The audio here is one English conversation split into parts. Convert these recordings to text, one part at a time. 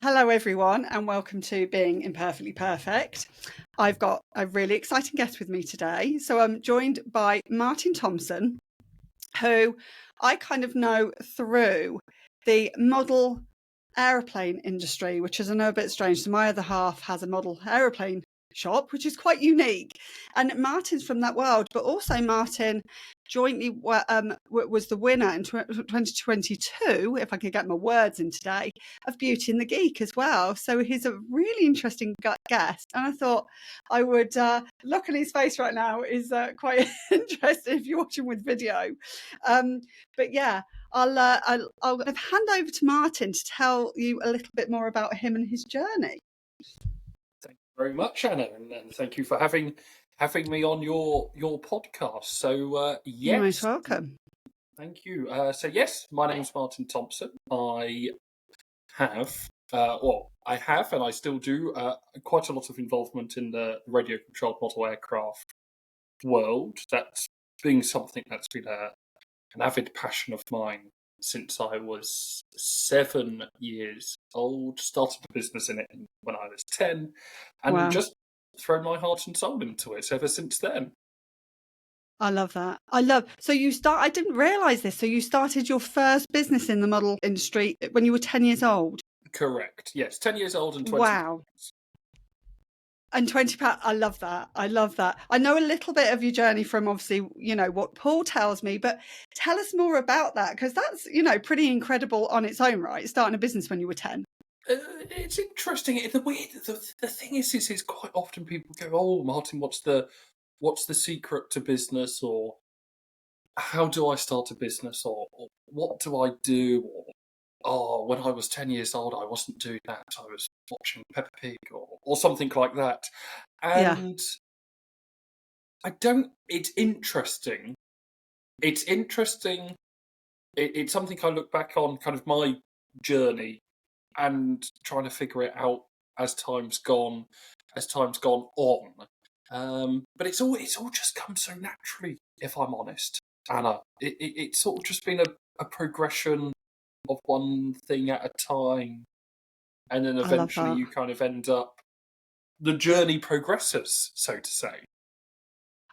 Hello, everyone, and welcome to Being Imperfectly Perfect. I've got a really exciting guest with me today. So I'm joined by Martin Thompson, who I kind of know through the model aeroplane industry, which is, I know, a bit strange. So my other half has a model aeroplane shop, which is quite unique. And Martin's from that world, but also Martin jointly was the winner in 2022, if I could get my words in today, of Beauty and the Geek as well. So he's a really interesting guest. And I thought I would look at his face right now is quite interesting if you're watching with video. But yeah, I'll hand over to Martin to tell you a little bit more about him and his journey. Thank you very much, Anna, and thank you for having me on your podcast. So yes, You're most welcome. Thank you. So yes, my name's Martin Thompson. I have, and I still do quite a lot of involvement in the radio-controlled model aircraft world. That's been something that's been an avid passion of mine since I was 7 years old. Started a business in it when I was 10, and Wow. just thrown my heart and soul into it ever since then. I love that. So I didn't realise this. So you started your first business in the model industry when you were 10 years old? Correct. Yes, 10 years old and 20 Wow. pounds. And £20. I love that. I know a little bit of your journey from obviously, what Paul tells me, but tell us more about that, because that's, pretty incredible on its own, right? Starting a business when you were 10. It's interesting. The thing is quite often people go, "Oh, Martin, what's the secret to business?" Or "How do I start a business?" Or "What do I do?" Or "Oh, when I was 10 years old, I wasn't doing that. I was watching Peppa Pig," or something like that. And it's interesting. It's interesting. It's something I look back on, kind of my journey, and trying to figure it out as time's gone on. But it's all just come so naturally, if I'm honest, Anna. It's sort of just been a progression of one thing at a time, and then I love eventually that. you kind of end up. The journey progresses, so to say.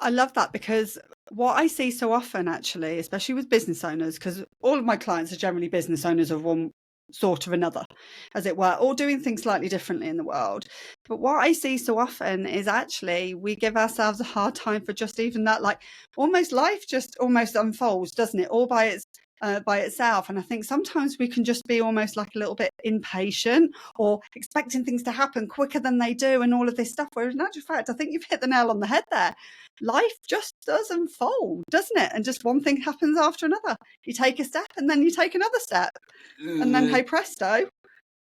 I love that, because what I see so often, actually, especially with business owners, because all of my clients are generally business owners of one sort or another, as it were, all doing things slightly differently in the world. But what I see so often is actually we give ourselves a hard time for just even that, like almost life just almost unfolds, doesn't it, all by itself. And I think sometimes we can just be almost like a little bit impatient or expecting things to happen quicker than they do and all of this stuff. Whereas in actual fact, I think you've hit the nail on the head there. Life just does unfold, doesn't it? And just one thing happens after another. You take a step and then you take another step. And then, hey presto,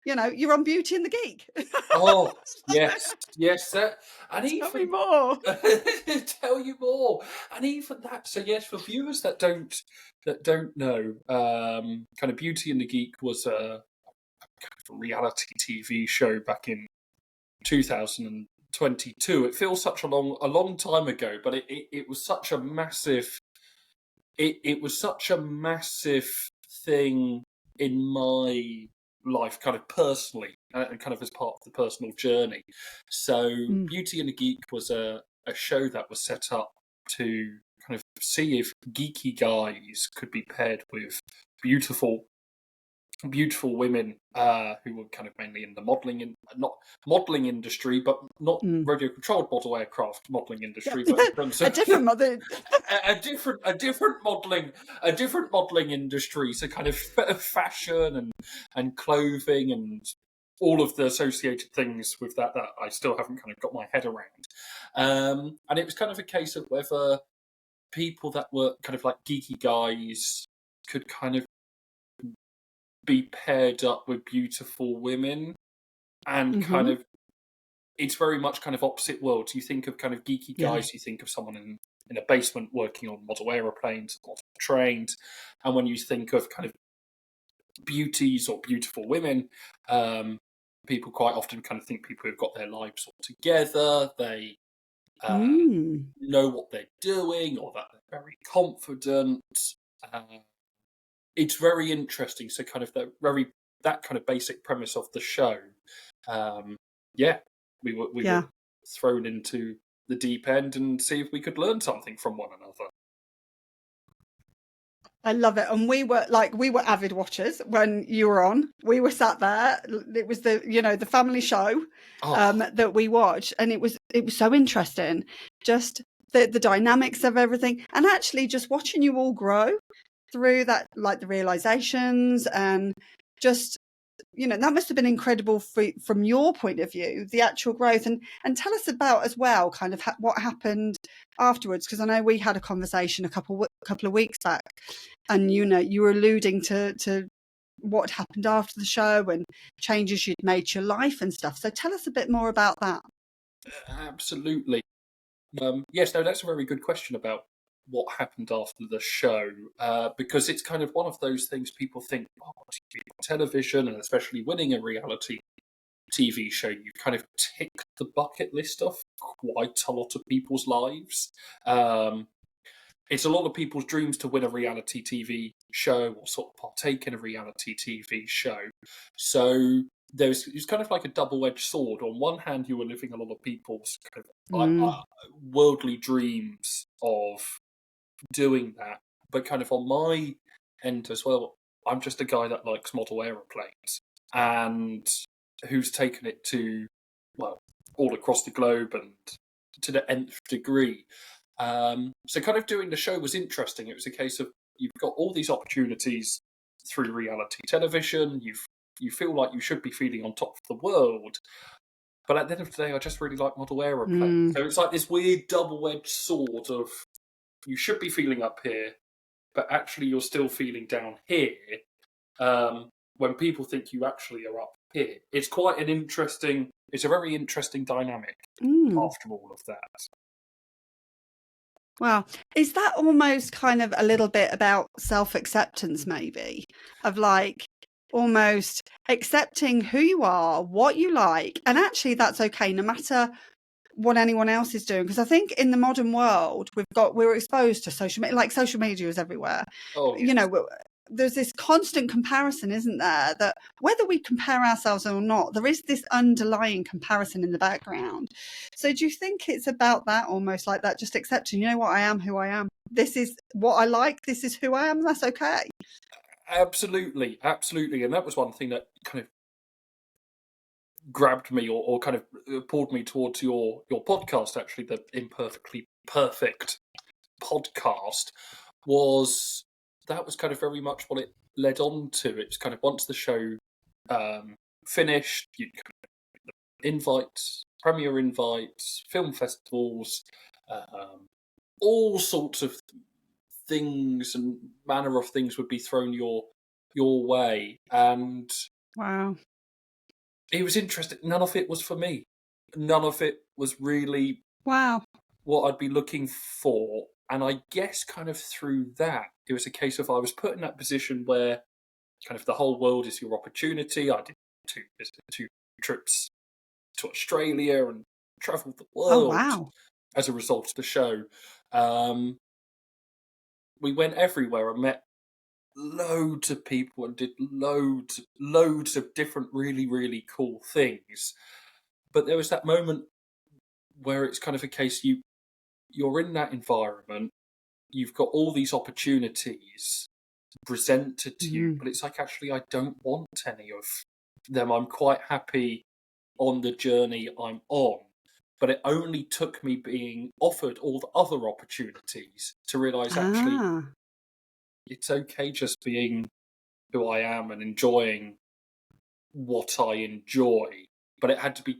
you're on Beauty and the Geek. Oh, yes, and Tell me even more. tell you more, and even that. So yes, for viewers that don't know, kind of Beauty and the Geek was a kind of reality TV show back in 2022. It feels such a long time ago, but it was such a massive. It was such a massive thing in my life, kind of personally, and kind of as part of the personal journey. So Beauty and the Geek was a show that was set up to kind of see if geeky guys could be paired with beautiful women who were kind of mainly in the not modelling industry, but not radio controlled model aircraft modelling industry, but in terms of a different mother. a different modelling industry. So kind of fashion and clothing and all of the associated things with that I still haven't kind of got my head around. And it was kind of a case of whether people that were kind of like geeky guys could kind of be paired up with beautiful women, and kind of it's very much kind of opposite worlds. You think of kind of geeky guys, you think of someone in a basement working on model aeroplanes, model trains, and when you think of kind of beauties or beautiful women, people quite often kind of think people who've got their lives all together, they know what they're doing, or that they're very confident. It's very interesting. So kind of they're very that kind of basic premise of the show, yeah, we were thrown into the deep end and see if we could learn something from one another. I love it. And we were avid watchers when you were on. We were sat there. It was the family show that we watched, and it was so interesting. Just the dynamics of everything, and actually just watching you all grow through that, like the realizations, and just that must have been incredible from your point of view, the actual growth. And tell us about as well kind of what happened afterwards, because I know we had a conversation a couple of weeks back, and you were alluding to what happened after the show and changes you'd made to your life and stuff. So tell us a bit more about that. Absolutely. Yes, no, that's a very good question about what happened after the show, because it's kind of one of those things people think, television, and especially winning a reality TV show, you kind of tick the bucket list of quite a lot of people's lives. It's a lot of people's dreams to win a reality TV show or sort of partake in a reality TV show. So it's kind of like a double-edged sword. On one hand, you were living a lot of people's kind of worldly dreams of doing that, but kind of on my end as well, I'm just a guy that likes model aeroplanes and who's taken it to, well, all across the globe and to the nth degree. So kind of doing the show was interesting. It was a case of you've got all these opportunities through reality television. You feel like you should be feeling on top of the world. But at the end of the day, I just really like model aeroplanes. So it's like this weird double-edged sword of you should be feeling up here, but actually you're still feeling down here when people think you actually are up here. It's a very interesting dynamic after all of that. Wow. Is that almost kind of a little bit about self-acceptance, maybe, of like almost accepting who you are, what you like, and actually that's okay no matter what anyone else is doing? Because I think in the modern world we're exposed to social media, like social media is everywhere. Oh, yes. There's this constant comparison, isn't there, that whether we compare ourselves or not, there is this underlying comparison in the background. So do you think it's about that, almost like that, just accepting, what, I am who I am. This is what I like. This is who I am. That's okay. Absolutely. And that was one thing that kind of grabbed me or kind of pulled me towards your podcast, actually, the Imperfectly Perfect podcast, was kind of very much what it led on to. It's kind of once the show finished, you invites, premiere invites, film festivals, all sorts of things and manner of things would be thrown your way. And wow, it was interesting. None of it was for me. None of it was really wow what I'd be looking for. And I guess kind of through that, it was a case of I was put in that position where kind of the whole world is your opportunity. I did two trips to Australia and travelled the world as a result of the show. We went everywhere and met loads of people and did loads of different really, really cool things. But there was that moment where it's kind of a case you're in that environment, you've got all these opportunities presented to you, but it's like, actually, I don't want any of them. I'm quite happy on the journey I'm on. But it only took me being offered all the other opportunities to realise, actually, it's okay just being who I am and enjoying what I enjoy. But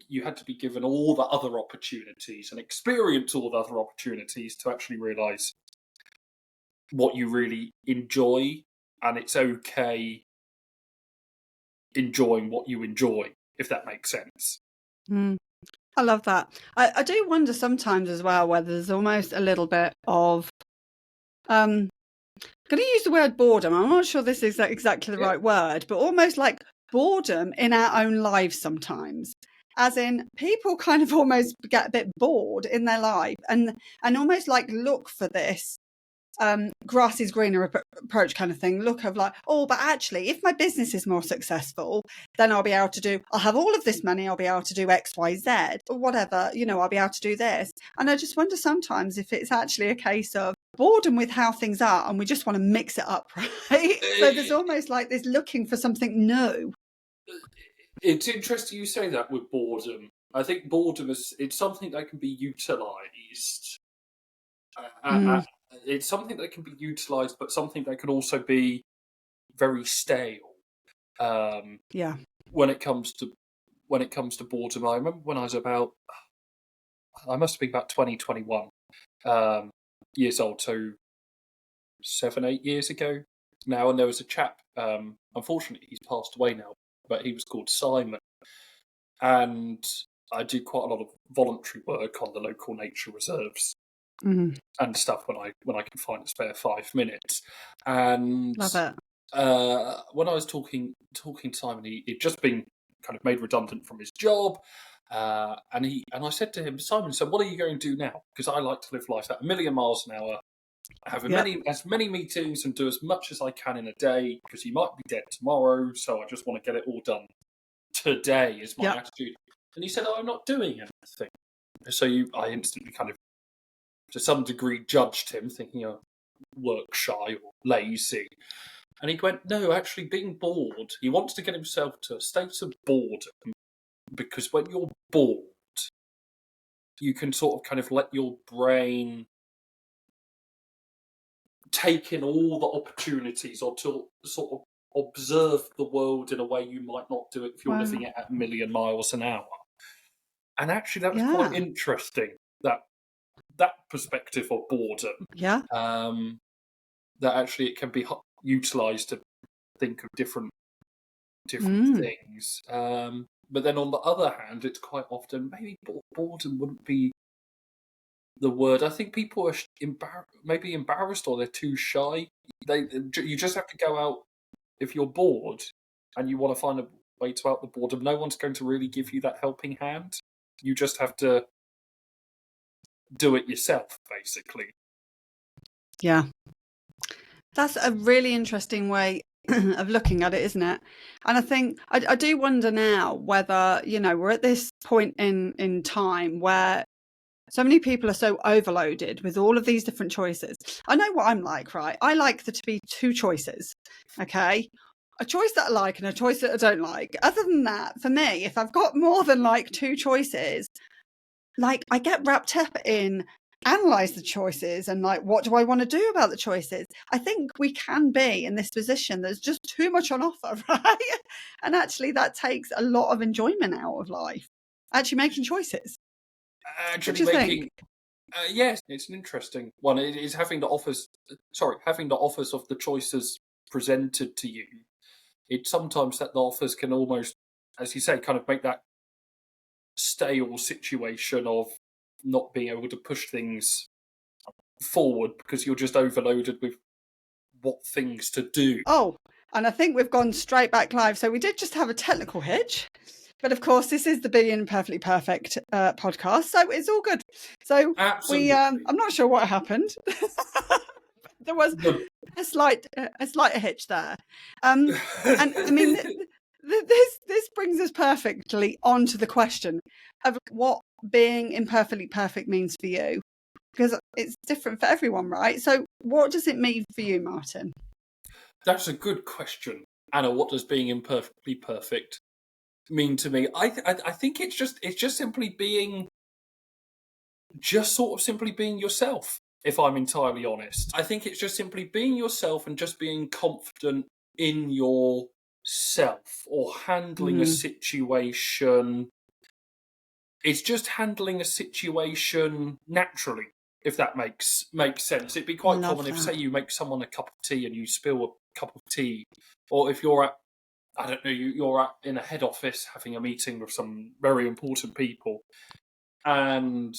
you had to be given all the other opportunities and experience all the other opportunities to actually realise what you really enjoy. And it's okay enjoying what you enjoy, if that makes sense. I love that. I do wonder sometimes as well whether there's almost a little bit of I'm going to use the word boredom. I'm not sure this is exactly the right word, but almost like boredom in our own lives sometimes. As in, people kind of almost get a bit bored in their life and almost like look for this grass is greener approach kind of thing. Look of like, oh, but actually, if my business is more successful, then I'll have all of this money, I'll be able to do X, Y, Z, or whatever, I'll be able to do this. And I just wonder sometimes if it's actually a case of boredom with how things are and we just want to mix it up, right? So there's almost like this looking for something new. It's interesting you say that with boredom. I think boredom it's something that can be utilised. It's something that can be utilised, but something that can also be very stale. When it comes to boredom, I remember when I was I must have been about 21 years old, so 7-8 years ago now, and there was a chap. Unfortunately, he's passed away now, but he was called Simon, and I do quite a lot of voluntary work on the local nature reserves and stuff when I can find a spare 5 minutes. And love it. When I was talking to Simon, he'd just been kind of made redundant from his job, and I said to him, Simon, so what are you going to do now? Because I like to live life at 1,000,000 miles an hour, have as many meetings and do as much as I can in a day, because you might be dead tomorrow, so I just want to get it all done today is my attitude. And he said, I'm not doing anything. So I instantly kind of, to some degree, judged him, thinking you're work shy or lazy. And he went, no, actually being bored, he wants to get himself to a state of boredom, because when you're bored, you can sort of kind of let your brain take in all the opportunities, or to sort of observe the world in a way you might not do it if you're living it at 1,000,000 miles an hour. And actually that was quite interesting, that perspective of boredom. That actually it can be utilised to think of different things. But then on the other hand, it's quite often, maybe boredom wouldn't be the word. I think people are maybe embarrassed, or they're too shy. You just have to go out if you're bored and you want to find a way to out the boredom. No one's going to really give you that helping hand. You just have to do it yourself, basically. Yeah. That's a really interesting way of looking at it, isn't it? And I think I do wonder now whether, we're at this point in time where so many people are so overloaded with all of these different choices. I know what I'm like, right? I like there to be 2 choices, okay? A choice that I like and a choice that I don't like. Other than that, for me, if I've got more than 2 choices, I get wrapped up in analyze the choices and what do I want to do about the choices. I think we can be in this position. There's just too much on offer, right? And actually that takes a lot of enjoyment out of life, actually making choices. Actually making, yes, it's an interesting one. It is having the offers of the choices presented to you. It's sometimes that the offers can almost, as you say, kind of make that stale situation of not being able to push things forward because you're just overloaded with what things to do. Oh, and I think we've gone straight back live. So we did just have a technical hitch. But of course, this is the Being Imperfectly Perfect podcast, so it's all good. So Absolutely. I'm not sure what happened. There was a slight hitch there, and I mean, this brings us perfectly onto the question of what being imperfectly perfect means for you, because it's different for everyone, right? So, what does it mean for you, Martin? That's a good question, Anna. What does being imperfectly perfect mean to me? I think it's just simply being, simply being yourself. If I'm entirely honest, I think it's just simply being yourself and just being confident in yourself, or handling a situation. It's just handling a situation naturally, if that makes sense. It'd be quite common if, say, you make someone a cup of tea and you spill a cup of tea, or if you're you're in a head office having a meeting with some very important people, and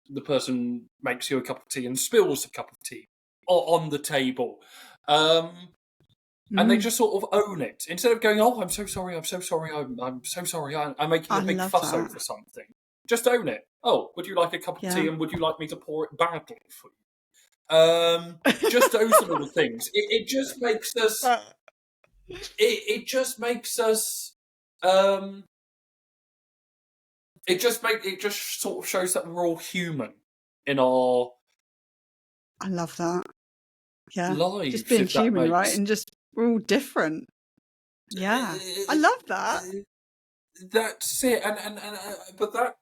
the person makes you a cup of tea and spills a cup of tea on the table. And they just sort of own it. Instead of going, oh, I'm so sorry, I'm so sorry, I'm so sorry, I'm making a big fuss over something. Just own it. Oh, would you like a cup of tea, and would you like me to pour it badly for you? Just those little things. It just makes us. It just makes us. It just sort of shows that we're all human in our I love that. Yeah. lives. Just being If that human, right? makes. And just we're all different. Yeah. I love that. That's it, but that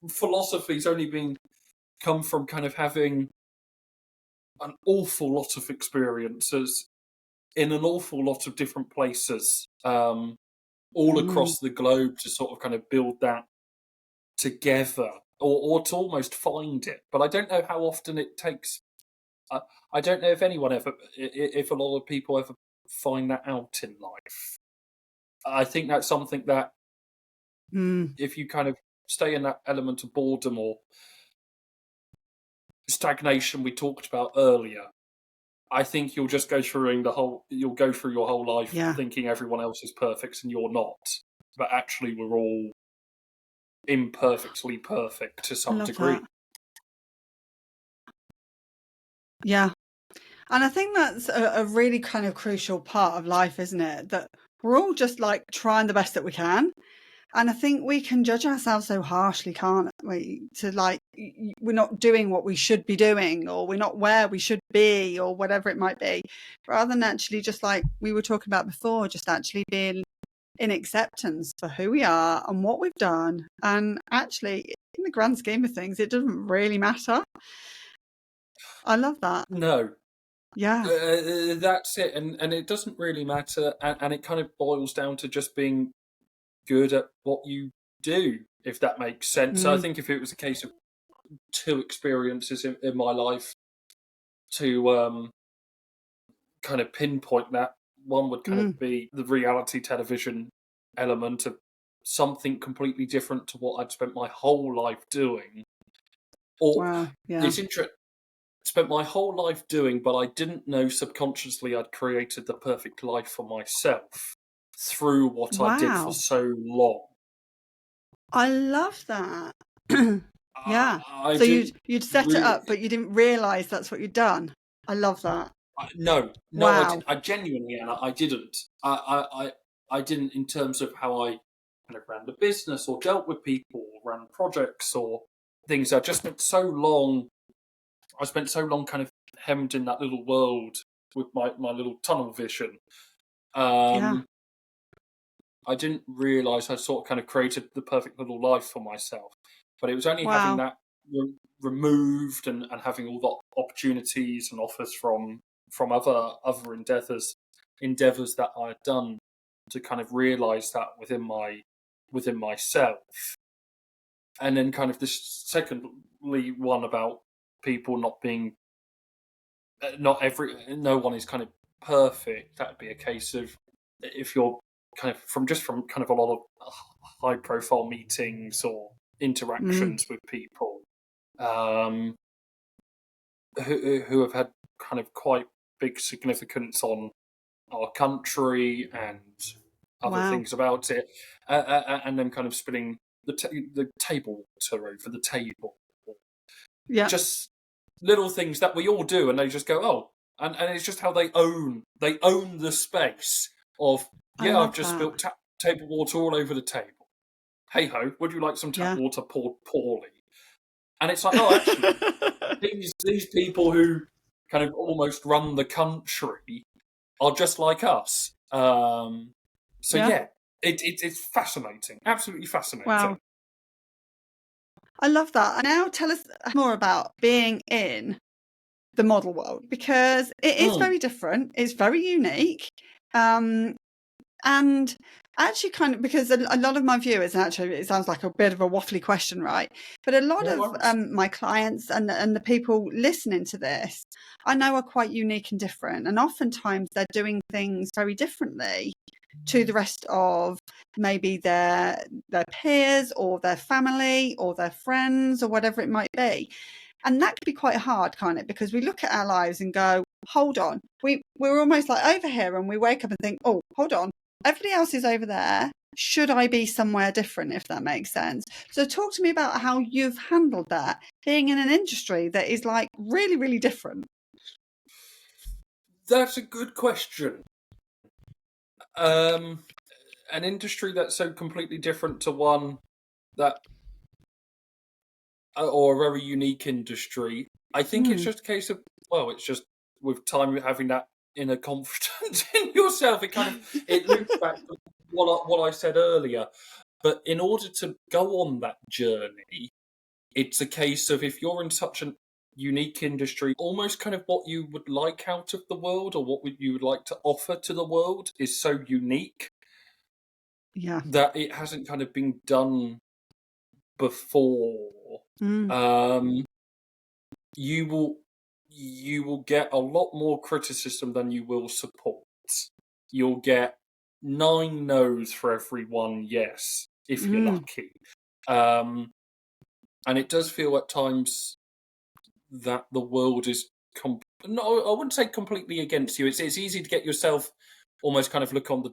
philosophy's only been come from kind of having an awful lot of experiences in an awful lot of different places, all across the globe, to sort of kind of build that together, or to almost find it. But I don't know how often it takes. I don't know if anyone ever, if a lot of people ever find that out in life. I think that's something that if you kind of stay in that element of boredom or stagnation we talked about earlier, I think you'll just go through your whole life thinking everyone else is perfect and you're not. But actually we're all imperfectly perfect to some degree. That. Yeah. And I think that's a really kind of crucial part of life, isn't it? That we're all just like trying the best that we can. And I think we can judge ourselves so harshly, can't we? To like, we're not doing what we should be doing, or we're not where we should be, or whatever it might be. Rather than actually just like we were talking about before, just actually being in acceptance for who we are and what we've done. And actually, in the grand scheme of things, it doesn't really matter. I love that. No. Yeah. That's it. And it doesn't really matter. And it kind of boils down to just being good at what you do, if that makes sense. So I think if it was a case of two experiences in my life to kind of pinpoint that, one would kind of be the reality television element of something completely different to what I'd spent my whole life doing. Or it's interesting. Spent my whole life doing, but I didn't know subconsciously I'd created the perfect life for myself through what I did for so long. I love that. Yeah. So you'd set it up, but you didn't realise that's what you'd done. I love that. No, I genuinely, Anna, I didn't. I didn't, in terms of how I kind of ran the business or dealt with people or ran projects or things. I spent so long kind of hemmed in that little world with my little tunnel vision. I didn't realise I sort of kind of created the perfect little life for myself. But it was only having that removed and having all the opportunities and offers from other endeavours that I had done to kind of realise that within myself. And then kind of this secondly one about people not being no one is kind of perfect. That'd be a case of if you're kind of from kind of a lot of high profile meetings or interactions with people who have had kind of quite big significance on our country and other things about it, and then kind of spinning the table over the table. Just little things that we all do, and they just go, oh, and it's just how they own the space of, I've just spilled table water all over the table. Hey ho, would you like some tap water poured poorly? And it's like, oh, actually, these people who kind of almost run the country are just like us. It's fascinating, absolutely fascinating. Wow. I love that. And now tell us more about being in the model world, because it is very different. It's very unique. And actually kind of, because a lot of my viewers, and actually it sounds like a bit of a waffly question, right? But a lot of my clients and the people listening to this, I know are quite unique and different. And oftentimes they're doing things very differently to the rest of maybe their peers or their family or their friends or whatever it might be. And that can be quite hard, can't it? Because we look at our lives and go, hold on, we're almost like over here, and we wake up and think, oh, hold on, everybody else is over there should I be somewhere different, if that makes sense? So talk to me about how you've handled that, being in an industry that is like really, really different. That's a good question. An industry that's so completely different to one that, or a very unique industry. I think it's just a case of, well, it's just with time having that inner confidence in yourself. It kind of it loops back to what I said earlier. But in order to go on that journey, it's a case of, if you're in such a unique industry, almost kind of what you would like out of the world, or you would like to offer to the world, is so unique that it hasn't kind of been done before. You will get a lot more criticism than you will support. You'll get 9 no's for every 1 yes, if you're lucky. And it does feel at times that the world is no, I wouldn't say completely against you. It's easy to get yourself almost kind of look on the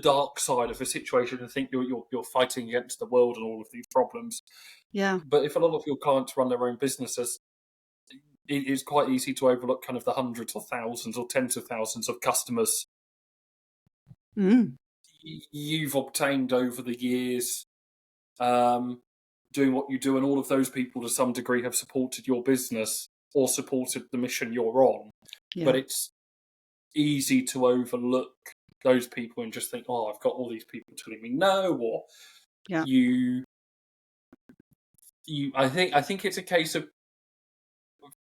dark side of a situation and think you're fighting against the world and all of these problems. Yeah. But if a lot of your clients run their own businesses, it is quite easy to overlook kind of the hundreds or thousands or tens of thousands of customers you've obtained over the years, doing what you do, and all of those people to some degree have supported your business or supported the mission you're on. Yeah. But it's easy to overlook those people and just think, oh, I've got all these people telling me no, or I think it's a case of,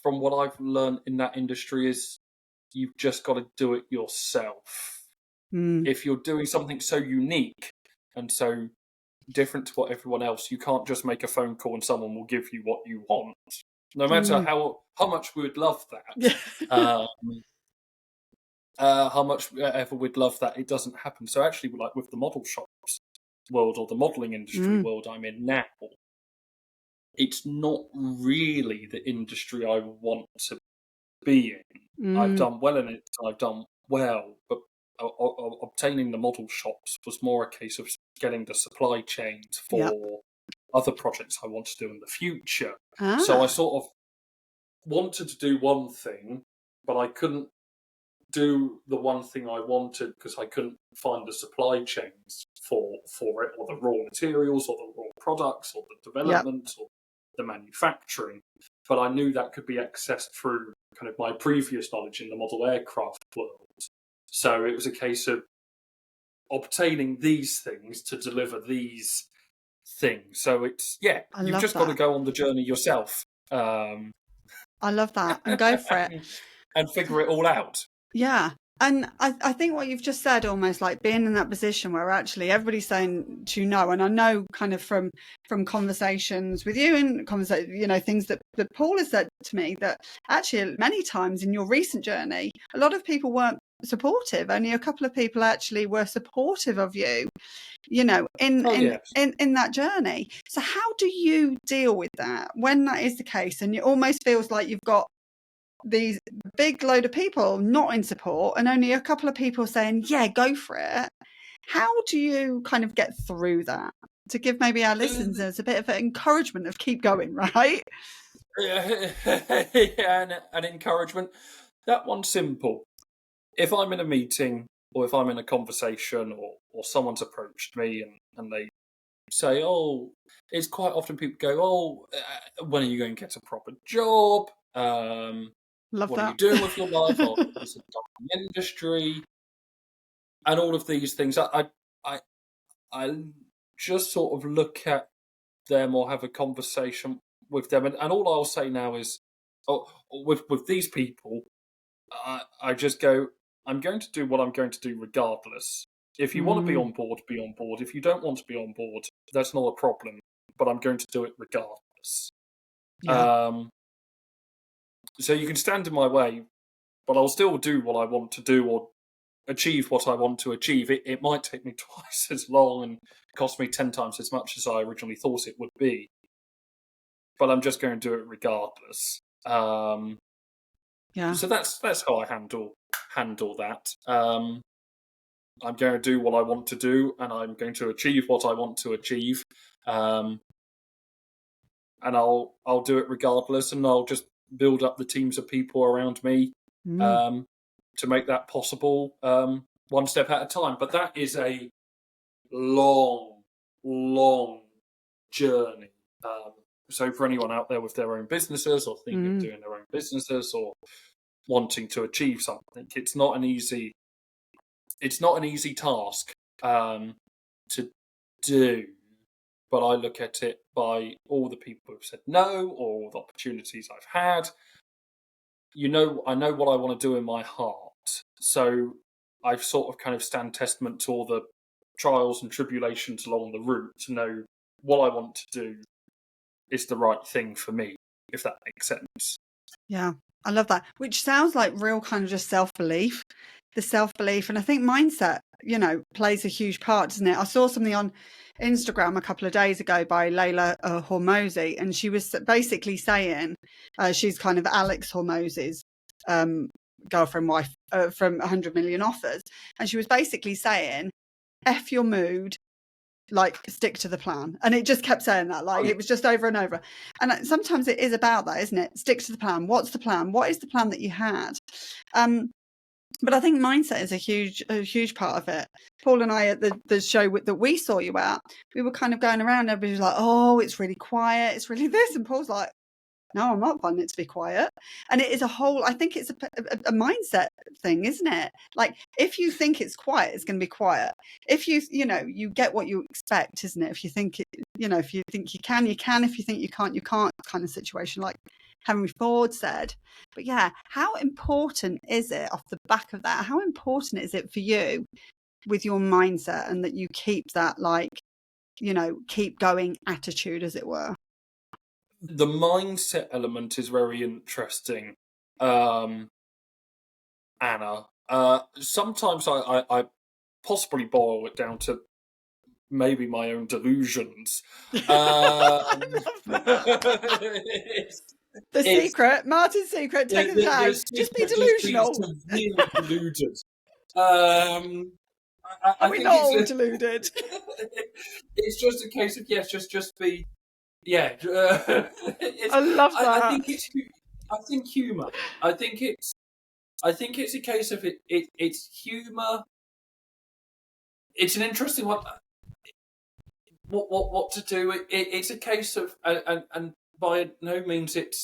from what I've learned in that industry, is you've just got to do it yourself. If you're doing something so unique and so different to what everyone else, you can't just make a phone call and someone will give you what you want. No matter how much we would love that, how much ever we'd love that, it doesn't happen. So actually, like with the model shops world or the modelling industry world I'm in now, it's not really the industry I want to be in. I've done well in it, I've done well, but obtaining the model shops was more a case of getting the supply chains for other projects I want to do in the future. So I sort of wanted to do one thing, but I couldn't do the one thing I wanted because I couldn't find the supply chains for it, or the raw materials, or the raw products, or the development, or the manufacturing. But I knew that could be accessed through kind of my previous knowledge in the model aircraft world. So it was a case of obtaining these things to deliver these things. So it's, you've just got to go on the journey yourself. I love that. And go for it. And figure it all out. Yeah. And I think what you've just said, almost like being in that position where actually everybody's saying to no, and I know kind of from conversations with you and things that Paul has said to me, that actually many times in your recent journey, a lot of people weren't supportive. Only a couple of people actually were supportive of you, in that journey. So how do you deal with that when that is the case, and it almost feels like you've got these big load of people not in support and only a couple of people saying, yeah, go for it? How do you kind of get through that to give maybe our listeners a bit of an encouragement of keep going, right? And encouragement. That one's simple. If I'm in a meeting, or if I'm in a conversation, or someone's approached me and they say, oh, it's quite often people go, oh, when are you going to get a proper job? What are you doing with your life? Or is it the industry? And all of these things. I just sort of look at them or have a conversation with them. And all I'll say now is, with these people, I just go, I'm going to do what I'm going to do regardless. If you want to be on board, be on board. If you don't want to be on board, that's not a problem. But I'm going to do it regardless. Yeah. So you can stand in my way, but I'll still do what I want to do or achieve what I want to achieve. It might take me twice as long and cost me 10 times as much as I originally thought it would be. But I'm just going to do it regardless. So that's how I handle that. I'm going to do what I want to do, and I'm going to achieve what I want to achieve, and I'll do it regardless, and I'll just build up the teams of people around me to make that possible, one step at a time. But that is a long, long journey. So for anyone out there with their own businesses, or thinking of doing their own businesses, or wanting to achieve something, it's not an easy task to do. But I look at it by all the people who've said no, or all the opportunities I've had. I know what I want to do in my heart. So I've sort of kind of stand testament to all the trials and tribulations along the route to know what I want to do is the right thing for me, if that makes sense. Yeah, I love that. Which sounds like real kind of just self-belief. The self-belief, and I think mindset, plays a huge part, doesn't it? I saw something on Instagram a couple of days ago by Layla Hormozi, and she was basically saying, she's kind of Alex Hormozi's girlfriend, wife, from 100 Million Offers, and she was basically saying, F your mood, like stick to the plan. And it just kept saying that, like it was just over and over. And sometimes it is about that, isn't it? Stick to the plan. What's the plan? What is the plan that you had? But I think mindset is a huge part of it. Paul and I at the show that we saw you at, we were kind of going around, everybody was like, oh, it's really quiet, it's really this, and Paul's like, no, I'm not wanting it to be quiet. And it is I think it's a mindset thing, isn't it? Like, if you think it's quiet, it's going to be quiet. If you get what you expect, isn't it? If you think if you think you can, you can. If you think you can't, you can't, kind of situation, like Henry Ford said. But yeah, how important is it, off the back of that, how important is it for you with your mindset, and that you keep that, keep going attitude, as it were? The mindset element is very interesting, Anna. Sometimes I possibly boil it down to maybe my own delusions. The secret, Martin's secret, take it away. Just be delusional. Just be deluded. Are we not all deluded? It's just a case of just be. Yeah, I love that. I think humour. I think it's a case of it's humour. It's an interesting one. What to do? It's a case of, and by no means it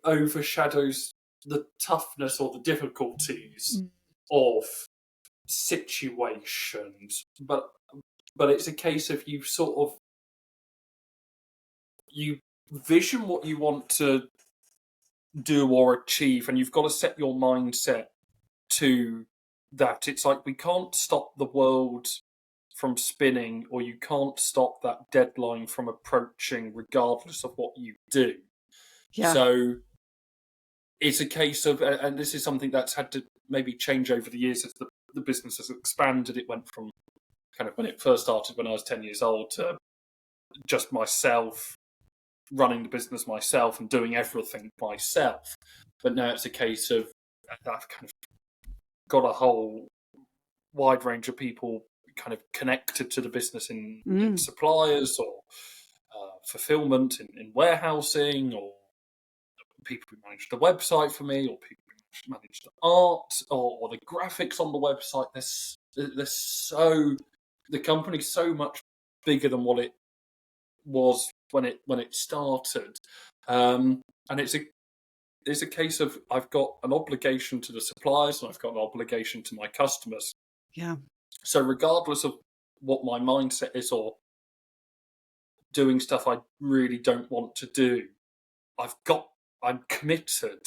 overshadows the toughness or the difficulties of situations, but it's a case of you vision what you want to do or achieve, and you've got to set your mindset to that. It's like, we can't stop the world from spinning, or you can't stop that deadline from approaching, regardless of what you do. Yeah. So it's a case of, and this is something that's had to maybe change over the years as the business has expanded. It went from kind of, when it first started when I was 10 years old, to just myself running the business myself and doing everything myself. But now it's a case of, I've kind of got a whole wide range of people kind of connected to the business in suppliers, or fulfillment, in warehousing, or people who manage the website for me, or people who manage the art, or the graphics on the website. The company's so much bigger than what it was when it started, and it's a case of, I've got an obligation to the suppliers, and I've got an obligation to my customers. Yeah. So regardless of what my mindset is, or doing stuff I really don't want to do, I'm committed.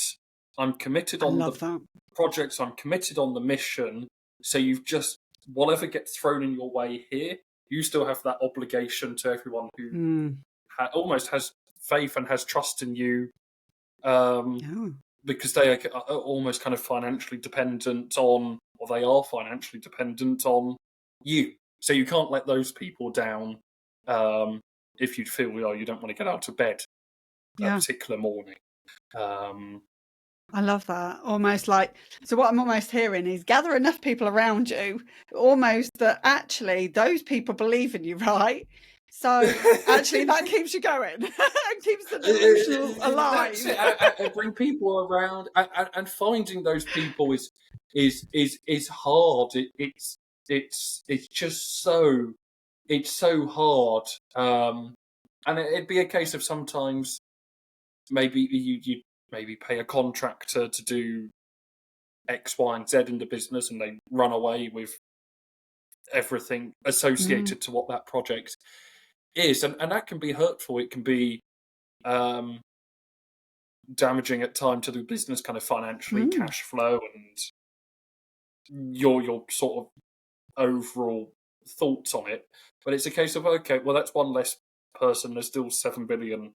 I'm committed on the projects. I'm committed on the mission. So you've just, whatever gets thrown in your way here, you still have that obligation to everyone who almost has faith and has trust in you, because they are almost kind of financially dependent on, or they are financially dependent on you. So you can't let those people down if you feel you don't want to get out of bed that particular morning. I love that. Almost like, so what I'm almost hearing is gather enough people around you, almost that actually those people believe in you, right? So actually that keeps you going and keeps the delusional That's alive. it. I bring people around, and finding those people is hard. It's just so it's so hard. And it'd be a case of sometimes maybe you maybe pay a contractor to do X, Y, and Z in the business, and they run away with everything Mm, associated to what that project is, and that can be hurtful. It can be um, damaging at time to the business, kind of financially, mm, cash flow, and your sort of overall thoughts on it. But it's a case of, okay, well, that's one less person. There's still 7 billion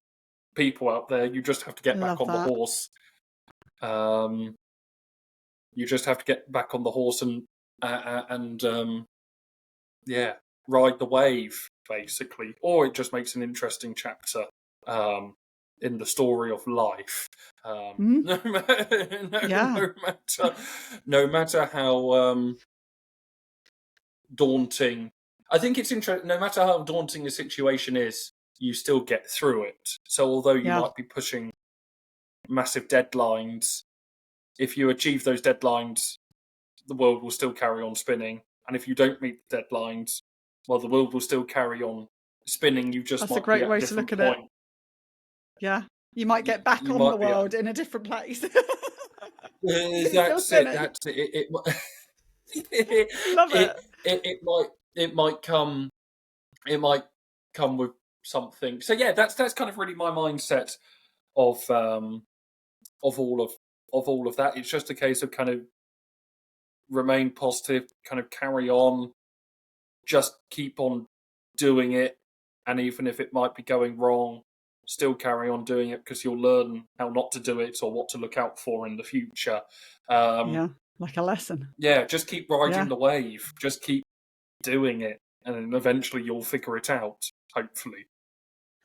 people out there. You just have to get back love on the that. horse. Um, you just have to get back on the horse and yeah, ride the wave basically, or it just makes an interesting chapter um, in the story of life. Mm, No, yeah, no matter how daunting. I think it's interesting. No matter how daunting the situation is, you still get through it. So although you yeah. might be pushing massive deadlines, if you achieve those deadlines, the world will still carry on spinning. And if you don't meet the deadlines, well, the world will still carry on spinning. You just That's a might be great at a way to different look at it. point. Yeah. You might get back You on the might be at. world in a different place. It's still That's it. spinning. That's it. It, Love it, it. it might come. It might come with something. So yeah, that's kind of really my mindset of um of all of all of that. It's just a case of kind of remain positive, kind of carry on, just keep on doing it, and even if it might be going wrong, still carry on doing it because you'll learn how not to do it or what to look out for in the future. Um, Yeah. Like a lesson. yeah, just keep Yeah. riding the wave, just keep doing it, and then eventually you'll figure it out. Hopefully.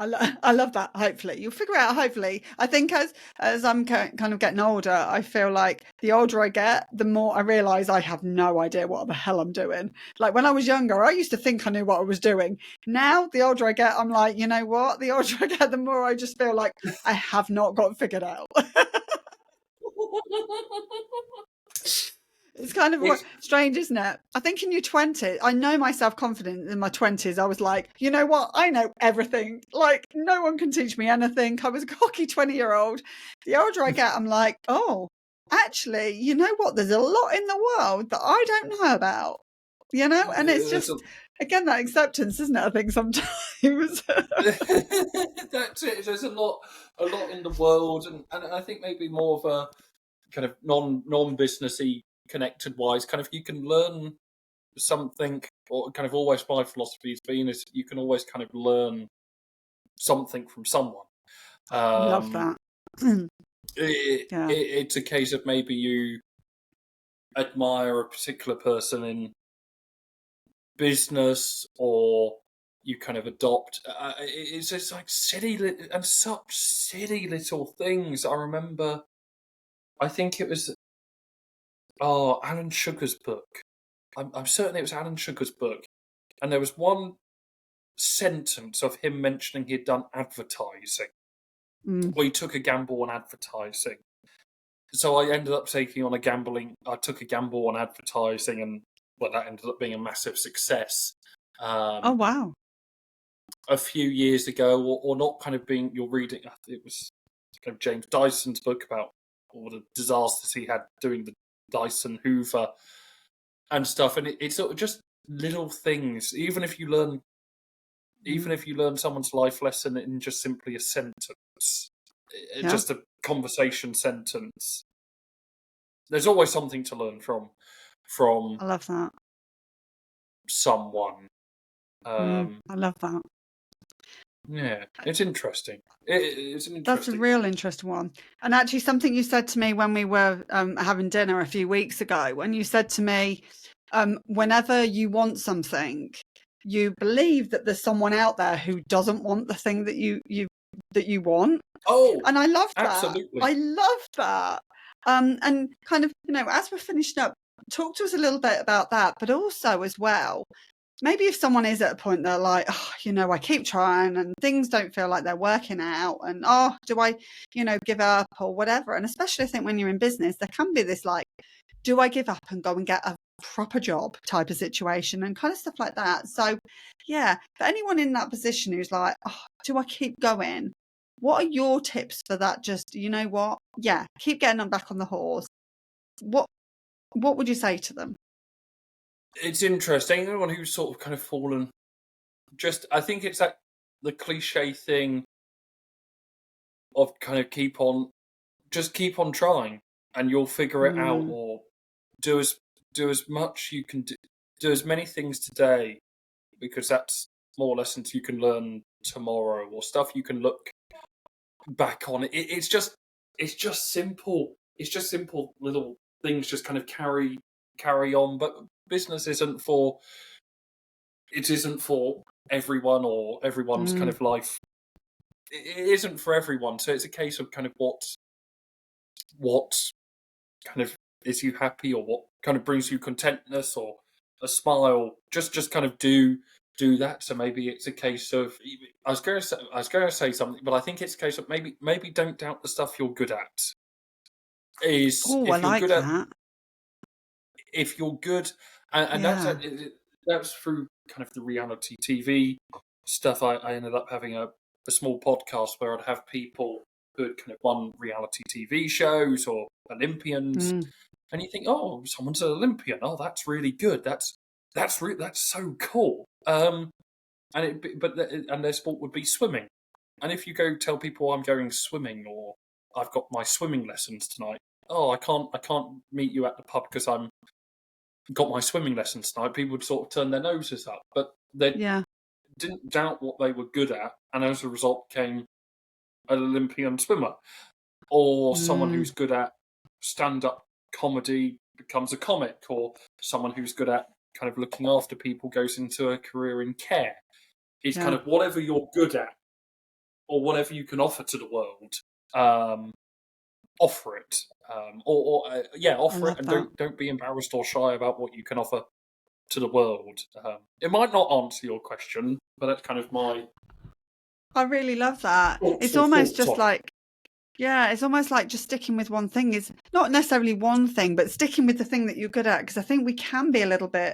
I love that. Hopefully, you'll figure it out. Hopefully, I think as I'm kind of getting older, I feel like the older I get, the more I realise I have no idea what the hell I'm doing. Like when I was younger, I used to think I knew what I was doing. Now, the older I get, I'm like, you know what? The older I get, the more I just feel like I have not got figured out. It's kind of It's strange, isn't it? I think in your 20s, I know myself confident in my 20s. I was like, you know what? I know everything. Like, no one can teach me anything. I was a cocky 20-year-old. The older I get, I'm like, oh, actually, you know what? There's a lot in the world that I don't know about, you know? And it's there's just, again, that acceptance, isn't it? I think sometimes. that's it. There's a lot in the world, and I think maybe more of a kind of non businessy connected wise, kind of you can learn something, or kind of always my philosophy has been is you can always kind of learn something from someone. Love Um, that. Yeah. it's a case of maybe you admire a particular person in business, or you kind of adopt. It's just like and such silly little things. I remember. I think it was Alan Sugar's book. I'm certain it was Alan Sugar's book, and there was one sentence of him mentioning he'd done advertising. Mm. Well, he took a gamble on advertising. So I ended up taking on a gambling. I took a gamble on advertising, and well, that ended up being a massive success. Oh, Um, wow. a few years ago, or not kind of being, you're reading, it was kind of James Dyson's book about all the disasters he had doing the Dyson Hoover and stuff. And it's sort of just little things. Mm. Even if you learn someone's life lesson in just simply a sentence, Yeah. just a conversation sentence, there's always something to learn from I love that. someone. I love that. Yeah, it's interesting. It's an That's a interesting one. real interesting one. And actually, something you said to me when we were having dinner a few weeks ago, when you said to me, whenever you want something, you believe that there's someone out there who doesn't want the thing that you want. Oh, And I love that. absolutely. I love that. And kind of, as we're finishing up, talk to us a little bit about that, but also as well, maybe if someone is at a point they're like, oh, I keep trying and things don't feel like they're working out, and do I, give up or whatever? And especially I think when you're in business, there can be this like, do I give up and go and get a proper job type of situation and kind of stuff like that. So yeah, for anyone in that position who's like, do I keep going? What are your tips for that? Just, keep getting them back on the horse. What would you say to them? It's interesting. Anyone who's sort of kind of fallen, I think it's the cliche thing of kind of keep on trying and you'll figure it out, or do as much you can do as many things today, because that's more lessons you can learn tomorrow, or stuff you can look back on. It's just simple. It's just simple little things. Just kind of carry on. But business isn't for everyone, or everyone's kind of life. It isn't for everyone. So it's a case of kind of what kind of is you happy, or what kind of brings you contentness or a smile. Just kind of do that. So maybe it's a case of, I was going to say something, but I think it's a case of maybe don't doubt the stuff you're good at. If you're good, and that's through kind of the reality TV stuff. I ended up having a small podcast where I'd have people who had kind of won reality TV shows or Olympians, and you think, oh, someone's an Olympian. Oh, that's really good. That's so cool. And their sport would be swimming. And if you go tell people I'm going swimming, or I've got my swimming lessons tonight, I can't meet you at the pub because I'm got my swimming lessons tonight, people would sort of turn their noses up. But they didn't doubt what they were good at, and as a result came an Olympian swimmer. Or someone who's good at stand-up comedy becomes a comic, or someone who's good at kind of looking after people goes into a career in care. It's kind of whatever you're good at, or whatever you can offer to the world, offer it. Offer it, and don't be embarrassed or shy about what you can offer to the world. It might not answer your question, but that's kind of my... I really love that. It's almost just like, it's almost like just sticking with one thing is not necessarily one thing, but sticking with the thing that you're good at. Because I think we can be a little bit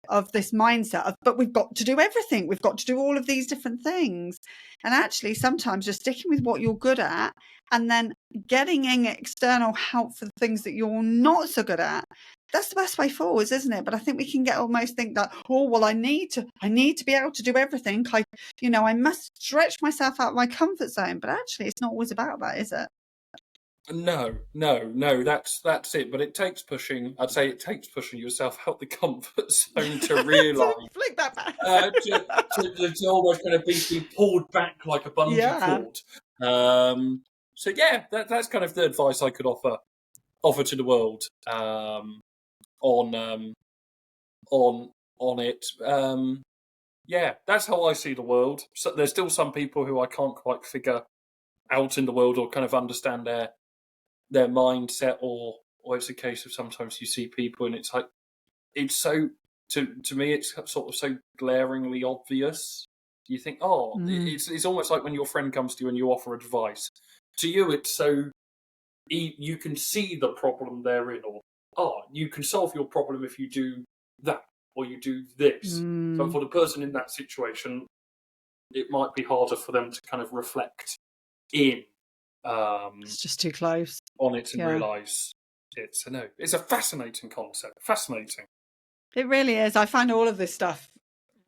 of this mindset of, but we've got to do everything. We've got to do all of these different things. And actually, sometimes just sticking with what you're good at and then getting in external help for the things that you're not so good at. That's the best way forwards, isn't it? But I think we can almost think that, I need to be able to do everything. I must stretch myself out of my comfort zone. But actually, it's not always about that, is it? No, that's it. But it takes pushing. I'd say it takes pushing yourself out the comfort zone to realise. Flick that back. to almost kind of be pulled back like a bungee cord. That's kind of the advice I could offer to the world on it. That's how I see the world. So there's still some people who I can't quite figure out in the world, or kind of understand their mindset, or it's a case of sometimes you see people and it's like, it's so, to me it's sort of so glaringly obvious. You think, it's almost like when your friend comes to you and you offer advice. To you it's so, you can see the problem they're in, or you can solve your problem if you do that, or you do this. But for the person in that situation, it might be harder for them to kind of reflect in. It's just too close on it and realise it's a fascinating concept. Fascinating. It really is. I find all of this stuff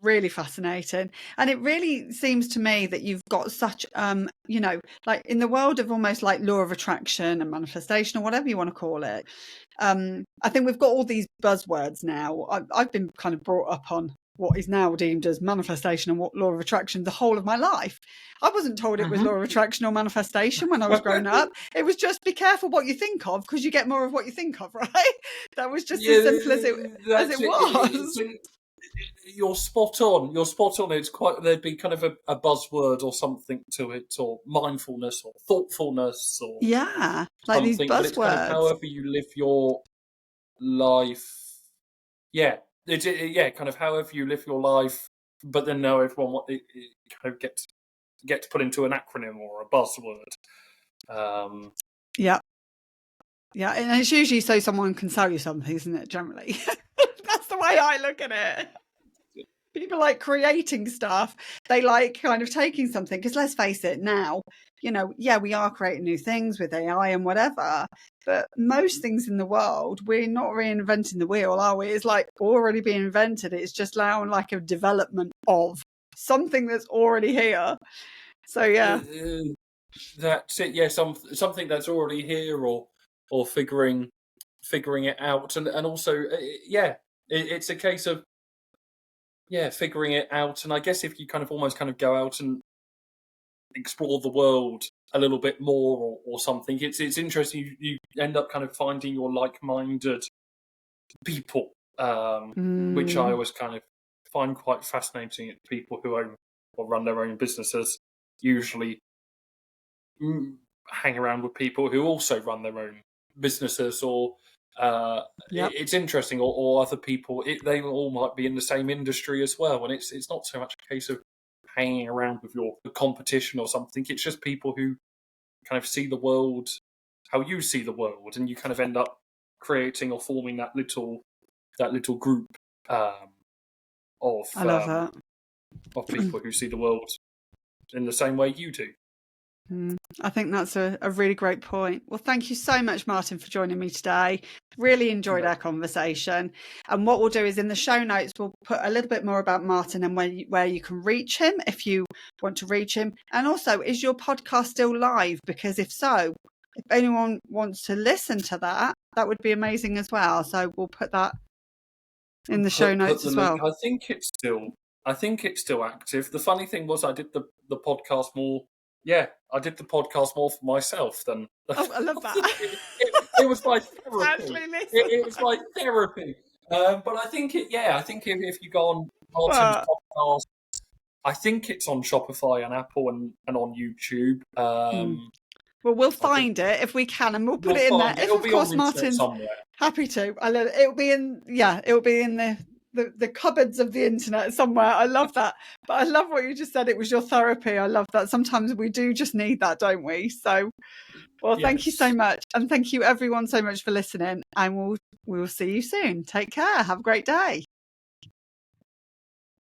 really fascinating, and it really seems to me that you've got such like in the world of almost like law of attraction and manifestation, or whatever you want to call it. I think we've got all these buzzwords now. I've been kind of brought up on what is now deemed as manifestation and what law of attraction the whole of my life. I wasn't told it was law of attraction or manifestation when I was growing up. It was just be careful what you think of, because you get more of what you think of, right? That was just as simple as it was. you're spot on. You're spot on. It's quite. There'd be kind of a buzzword or something to it, or mindfulness, or thoughtfulness, or Yeah, like these something. But it's kind of buzzwords. however you live your life. Yeah, yeah, kind of however you live your life. But then now everyone it kind of gets put into an acronym or a buzzword. Yeah. Yeah, and it's usually so someone can sell you something, isn't it, generally? That's the way I look at it. People like creating stuff. They like kind of taking something, because let's face it now, yeah, we are creating new things with AI and whatever, but most things in the world, we're not reinventing the wheel, are we? It's like already being invented. It's just now like a development of something that's already here. So, yeah. That's it. Yeah, something that's already here, or figuring it out, and also it's a case of figuring it out. And I guess if you kind of almost kind of go out and explore the world a little bit more, or something, it's interesting. You end up kind of finding your like-minded people, which I always kind of find quite fascinating. People who own or run their own businesses usually hang around with people who also run their own businesses, or it's interesting, or other people. They all might be in the same industry as well, and it's not so much a case of hanging around with your competition or something. It's just people who kind of see the world how you see the world, and you kind of end up creating or forming that little group of I love that. of people who see the world in the same way you do. I think that's a really great point. Well, thank you so much, Martin, for joining me today. Really enjoyed our conversation. And what we'll do is in the show notes, we'll put a little bit more about Martin and where you can reach him if you want to reach him. And also, is your podcast still live? Because if so, if anyone wants to listen to that, that would be amazing as well. So we'll put that in the show notes as well. I think it's still active. The funny thing was, I did the podcast more. Yeah, I did the podcast more for myself than. Oh, I love that. it was like therapy. It was like therapy. But I think if you go on Martin's podcast, I think it's on Shopify and Apple and on YouTube. Well, we'll find it if we can, and we'll put it in there. If, of course, Martin's happy to. It'll be in the cupboards of the internet somewhere. I love that. But I love what you just said. It was your therapy. I love that. Sometimes we do just need that, don't we? So, well, thank you so much. And thank you everyone so much for listening. And we'll see you soon. Take care. Have a great day.